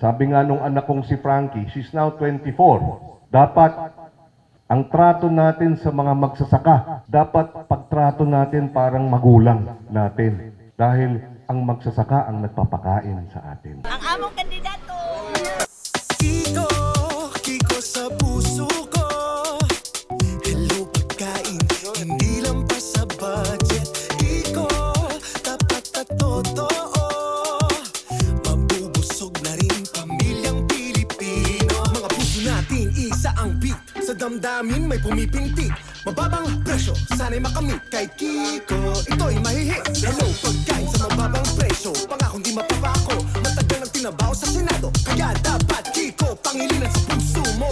Sabi nga nung anak kong si Frankie, she's now 24. Dapat ang trato natin sa mga magsasaka, dapat pagtrato natin parang magulang natin. Dahil ang magsasaka ang nagpapakain sa atin. Ang among kandidato! Kiko, Kiko sa puso ko. Hello pagkain, hindi lang pa sa budget. Kiko, tapat at totoo. Mabubusog na rin pamilyang Pilipino. Mga puso natin, isa ang beat. Sa damdamin may pumipintik. Mababang presyo, sana'y makamit kay Kiko. Ito'y mahihit. Hello pagkain sa mababang presyo. Pangakong di mapapako. Matagal ng tinabaho sa Senado. Kaya dapat Kiko, pangilinan sa puso mo.